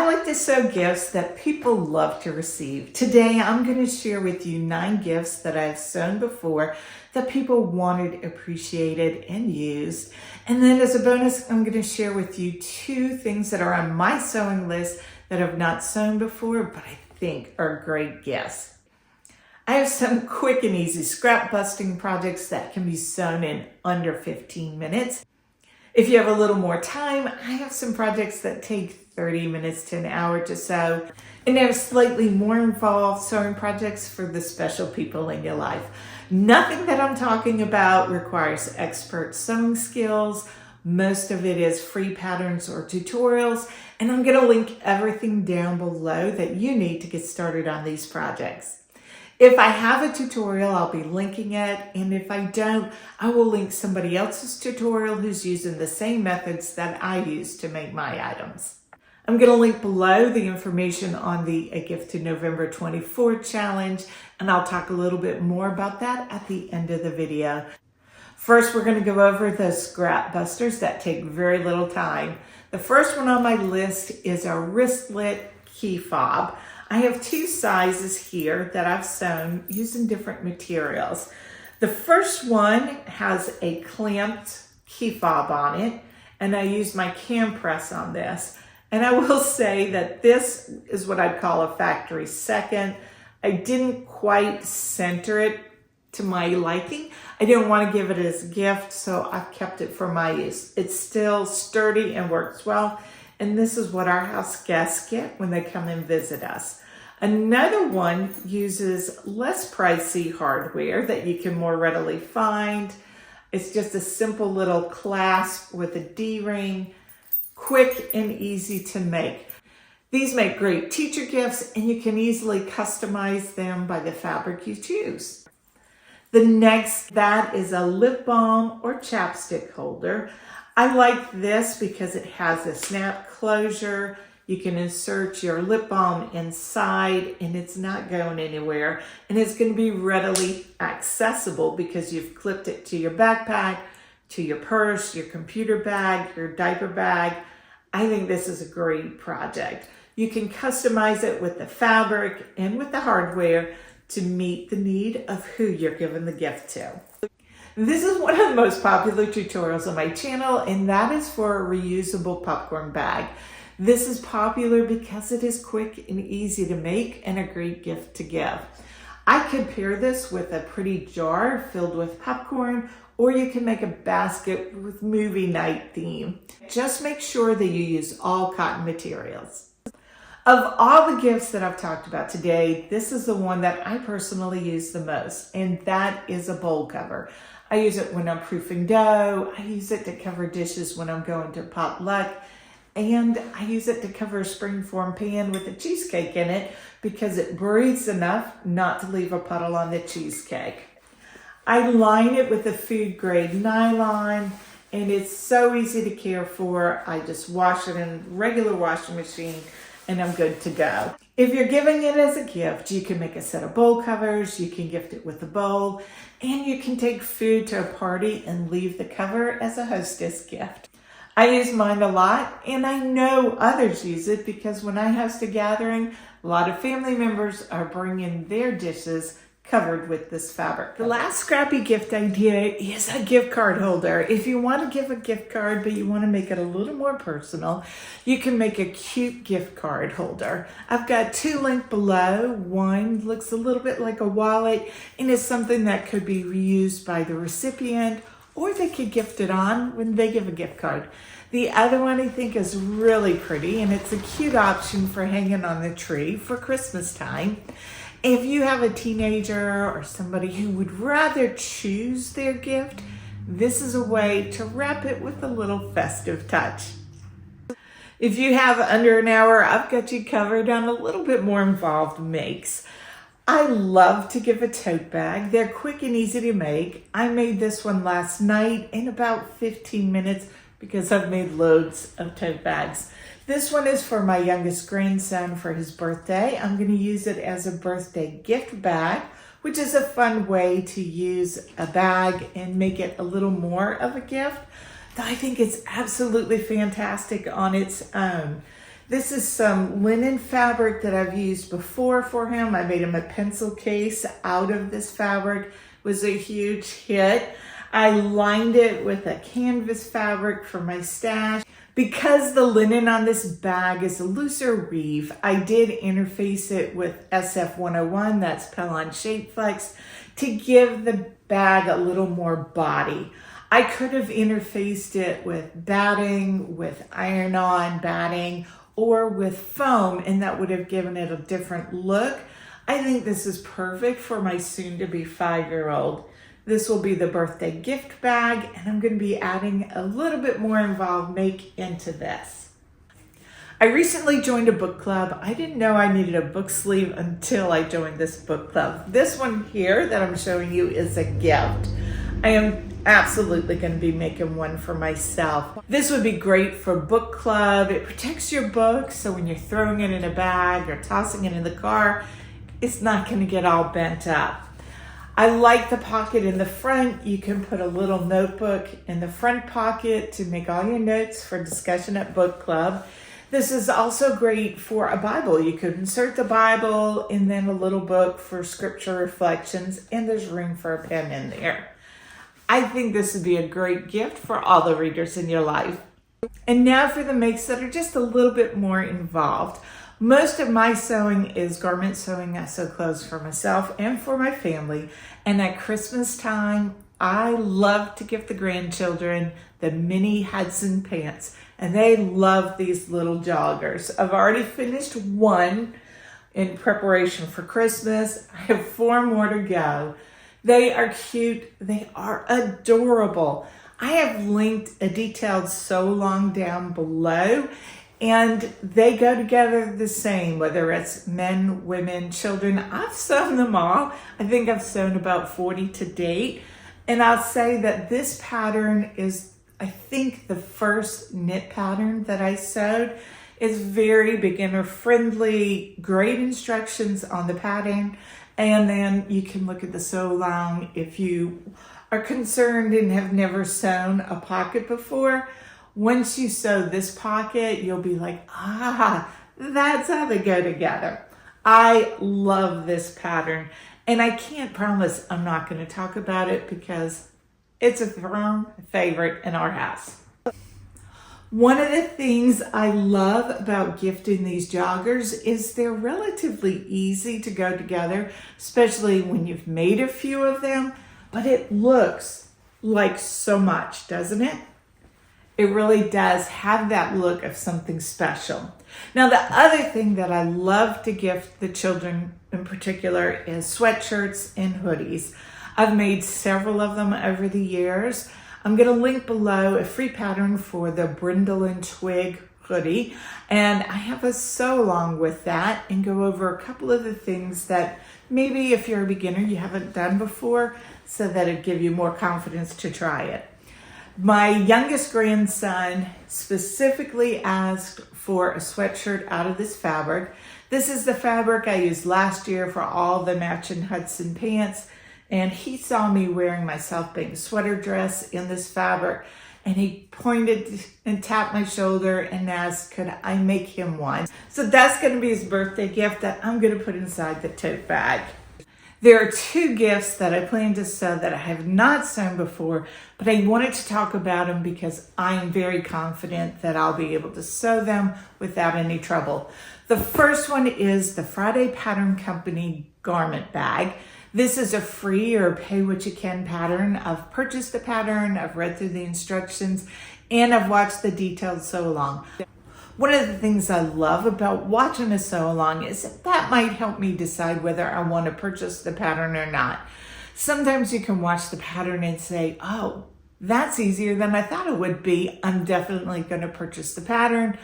I like to sew gifts that people love to receive. Today, I'm going to share with you 9 gifts that I've sewn before that people wanted, appreciated, and used. And then as a bonus, I'm going to share with you 2 things that are on my sewing list that I've not sewn before, but I think are great gifts. I have some quick and easy scrap busting projects that can be sewn in under 15 minutes. If you have a little more time, I have some projects that take 30 minutes to an hour to sew, and I have slightly more involved sewing projects for the special people in your life. Nothing that I'm talking about requires expert sewing skills. Most of it is free patterns or tutorials, and I'm going to link everything down below that you need to get started on these projects. If I have a tutorial, I'll be linking it, and if I don't, I will link somebody else's tutorial who's using the same methods that I use to make my items. I'm going to link below the information on the A Gift to November 24th challenge, and I'll talk a little bit more about that at the end of the video. First, we're going to go over the scrap busters that take very little time. The first one on my list is a wristlet key fob. I have 2 sizes here that I've sewn using different materials. The first one has a clamped key fob on it, and I use my cam press on this. And I will say that this is what I'd call a factory second. I didn't quite center it to my liking. I didn't want to give it as a gift, so I've kept it for my use. It's still sturdy and works well. And this is what our house guests get when they come and visit us. Another one uses less pricey hardware that you can more readily find. It's just a simple little clasp with a D-ring, quick and easy to make. These make great teacher gifts, and you can easily customize them by the fabric you choose. The next, that is a lip balm or chapstick holder. I like this because it has a snap closure. You can insert your lip balm inside and it's not going anywhere. And it's going to be readily accessible because you've clipped it to your backpack, to your purse, your computer bag, your diaper bag. I think this is a great project. You can customize it with the fabric and with the hardware to meet the need of who you're giving the gift to. This is one of the most popular tutorials on my channel, and that is for a reusable popcorn bag. This is popular because it is quick and easy to make and a great gift to give. I could pair this with a pretty jar filled with popcorn, or you can make a basket with movie night theme. Just make sure that you use all cotton materials. Of all the gifts that I've talked about today, this is the one that I personally use the most, and that is a bowl cover. I use it when I'm proofing dough. I use it to cover dishes when I'm going to potluck. And I use it to cover a springform pan with a cheesecake in it because it breathes enough not to leave a puddle on the cheesecake. I line it with a food grade nylon, and it's so easy to care for. I just wash it in a regular washing machine and I'm good to go. If you're giving it as a gift, you can make a set of bowl covers, you can gift it with a bowl, and you can take food to a party and leave the cover as a hostess gift. I use mine a lot, and I know others use it because when I host a gathering, a lot of family members are bringing their dishes covered with this fabric. The last scrappy gift idea is a gift card holder. If you want to give a gift card, but you want to make it a little more personal, you can make a cute gift card holder. I've got 2 linked below. One looks a little bit like a wallet and is something that could be reused by the recipient, or they could gift it on when they give a gift card. The other one I think is really pretty, and it's a cute option for hanging on the tree for Christmas time. If you have a teenager or somebody who would rather choose their gift, this is a way to wrap it with a little festive touch. If you have under an hour, I've got you covered on a little bit more involved makes. I love to give a tote bag. They're quick and easy to make. I made this one last night in about 15 minutes because I've made loads of tote bags. This one is for my youngest grandson for his birthday. I'm going to use it as a birthday gift bag, which is a fun way to use a bag and make it a little more of a gift. I think it's absolutely fantastic on its own. This is some linen fabric that I've used before for him. I made him a pencil case out of this fabric. It was a huge hit. I lined it with a canvas fabric for my stash. Because the linen on this bag is a looser weave, I did interface it with SF101, that's Pellon Shape Flex, to give the bag a little more body. I could have interfaced it with batting, with iron-on batting, or with foam, and that would have given it a different look. I think this is perfect for my soon-to-be 5-year-old. This will be the birthday gift bag, and I'm going to be adding a little bit more involved make into this. I recently joined a book club. I didn't know I needed a book sleeve until I joined this book club. This one here that I'm showing you is a gift. I am absolutely going to be making one for myself. This would be great for book club. It protects your book, so when you're throwing it in a bag or tossing it in the car, it's not going to get all bent up. I like the pocket in the front. You can put a little notebook in the front pocket to make all your notes for discussion at book club. This is also great for a Bible. You could insert the Bible and then a little book for scripture reflections, and there's room for a pen in there. I think this would be a great gift for all the readers in your life. And now for the makes that are just a little bit more involved. Most of my sewing is garment sewing. I sew clothes for myself and for my family. And at Christmas time, I love to give the grandchildren the mini Hudson pants. And they love these little joggers. I've already finished one in preparation for Christmas. I have 4 more to go. They are cute. They are adorable. I have linked a detailed sew along down below, and they go together the same, whether it's men, women, children. I've sewn them all. I think I've sewn about 40 to date. And I'll say that this pattern is, I think, the first knit pattern that I sewed. It's very beginner friendly, great instructions on the pattern. And then you can look at the sew along if you are concerned and have never sewn a pocket before. Once you sew this pocket, you'll be like, that's how they go together. I love this pattern, and I can't promise I'm not going to talk about it because it's a firm favorite in our house. One of the things I love about gifting these joggers is they're relatively easy to go together, especially when you've made a few of them, but it looks like so much, doesn't it? It really does have that look of something special. Now, the other thing that I love to gift the children in particular is sweatshirts and hoodies. I've made several of them over the years. I'm going to link below a free pattern for the brindle and twig hoodie, and I have a sew along with that and go over a couple of the things that maybe if you're a beginner you haven't done before, so that it'd give you more confidence to try it. My youngest grandson specifically asked for a sweatshirt out of this fabric. This is the fabric I used last year for all the matching Hudson pants. And he saw me wearing my self-baked sweater dress in this fabric, and he pointed and tapped my shoulder and asked, could I make him one? So that's going to be his birthday gift that I'm going to put inside the tote bag. There are 2 gifts that I plan to sew that I have not sewn before, but I wanted to talk about them because I'm very confident that I'll be able to sew them without any trouble. The first one is the Friday Pattern Company garment bag. This is a free or pay what you can pattern. I've purchased the pattern, I've read through the instructions, and I've watched the detailed sew along. One of the things I love about watching a sew along is that might help me decide whether I want to purchase the pattern or not. Sometimes you can watch the pattern and say, oh, that's easier than I thought it would be. I'm definitely going to purchase the pattern.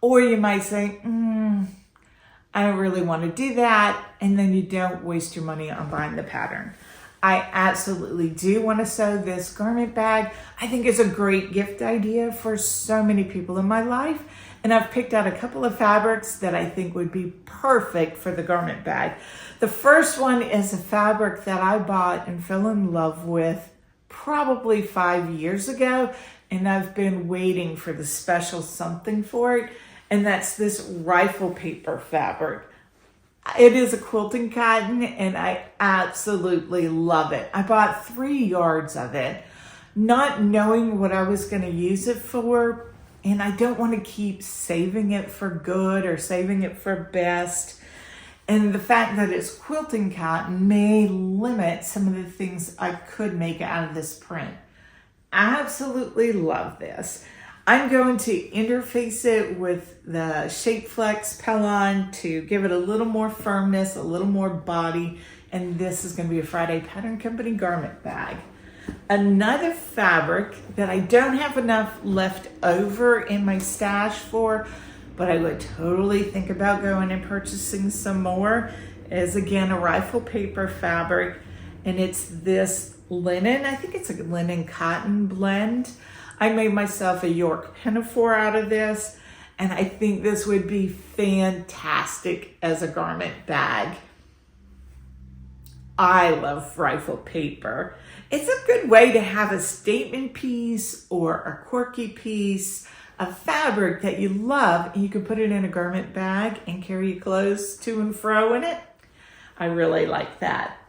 Or you might say, I don't really want to do that, and then you don't waste your money on buying the pattern. I absolutely do want to sew this garment bag. I think it's a great gift idea for so many people in my life, and I've picked out a couple of fabrics that I think would be perfect for the garment bag. The first one is a fabric that I bought and fell in love with probably 5 years ago, and I've been waiting for the special something for it. and that's this rifle paper fabric. It is a quilting cotton, and I absolutely love it. I bought 3 yards of it, not knowing what I was going to use it for, and I don't want to keep saving it for good or saving it for best. And the fact that it's quilting cotton may limit some of the things I could make out of this print. I absolutely love this. I'm going to interface it with the Shape Flex Pellon to give it a little more firmness, a little more body, and this is going to be a Friday Pattern Company garment bag. Another fabric that I don't have enough left over in my stash for, but I would totally think about going and purchasing some more, is again a rifle paper fabric, and it's this linen. I think it's a linen cotton blend. I made myself a York pinafore out of this, and I think this would be fantastic as a garment bag. I love rifle paper. It's a good way to have a statement piece or a quirky piece of fabric that you love, and you can put it in a garment bag and carry your clothes to and fro in it. I really like that.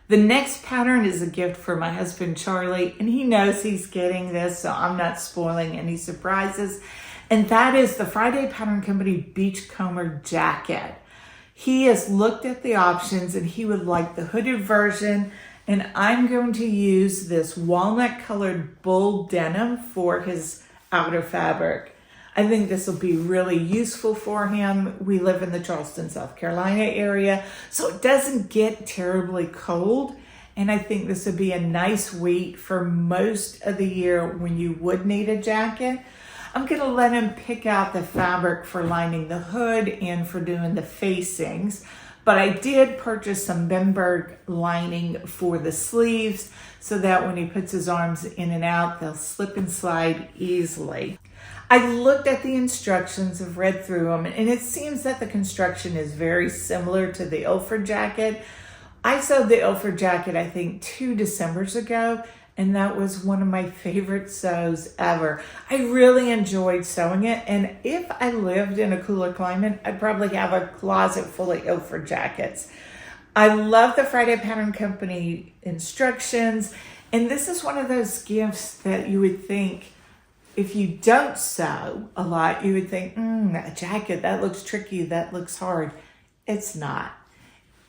The next pattern is a gift for my husband, Charlie, and he knows he's getting this, so I'm not spoiling any surprises. And that is the Friday Pattern Company Beachcomber jacket. He has looked at the options and he would like the hooded version, and I'm going to use this walnut colored bull denim for his outer fabric. I think this will be really useful for him. We live in the Charleston, South Carolina area, so it doesn't get terribly cold. And I think this would be a nice weight for most of the year when you would need a jacket. I'm gonna let him pick out the fabric for lining the hood and for doing the facings. But I did purchase some Bemberg lining for the sleeves so that when he puts his arms in and out, they'll slip and slide easily. I looked at the instructions, I've read through them, and it seems that the construction is very similar to the Ilford jacket. I sewed the Ilford jacket, I think, 2 Decembers ago, and that was one of my favorite sews ever. I really enjoyed sewing it, and if I lived in a cooler climate, I'd probably have a closet full of Ilford jackets. I love the Friday Pattern Company instructions, and this is one of those gifts that you would think, if you don't sew a lot, you would think, a jacket, that looks tricky, that looks hard. It's not.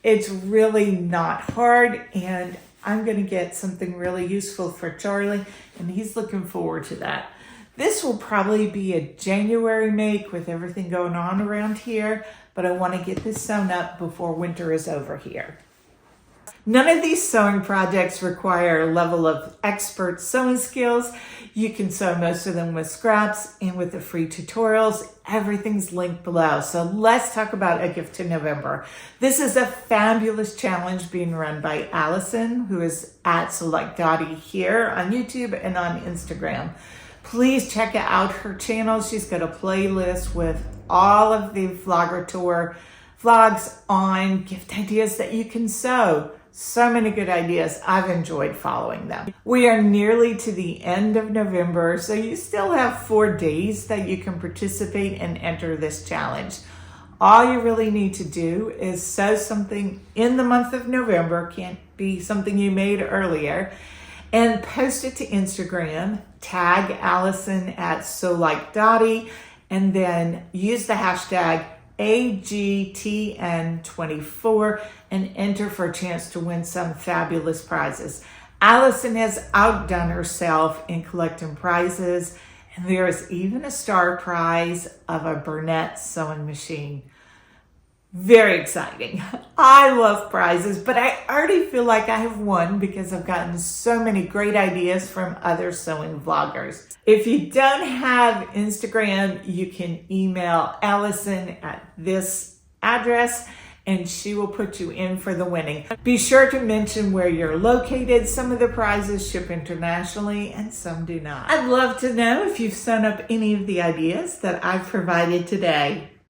It's really not hard, and I'm going to get something really useful for Charlie, and he's looking forward to that. This will probably be a January make with everything going on around here, but I want to get this sewn up before winter is over here. None of these sewing projects require a level of expert sewing skills. You can sew most of them with scraps and with the free tutorials. Everything's linked below. So let's talk about a gift to November. This is a fabulous challenge being run by Allison, who is at Select Dottie here on YouTube and on Instagram. Please check out her channel. She's got a playlist with all of the Vlogger Tour vlogs on gift ideas that you can sew. So many good ideas. I've enjoyed following them. We are nearly to the end of November, so you still have 4 days that you can participate and enter this challenge. All you really need to do is sew something in the month of November, can't be something you made earlier, and post it to Instagram, tag Allison at SewLikeDottie, and then use the hashtag AGTN24 and enter for a chance to win some fabulous prizes. Allison has outdone herself in collecting prizes, and there is even a star prize of a Burnett sewing machine. Very exciting. I love prizes, but I already feel like I have won because I've gotten so many great ideas from other sewing vloggers. If you don't have Instagram, you can email Allison at this address and she will put you in for the winning. Be sure to mention where you're located. Some of the prizes ship internationally and some do not. I'd love to know if you've sewn up any of the ideas that I've provided today.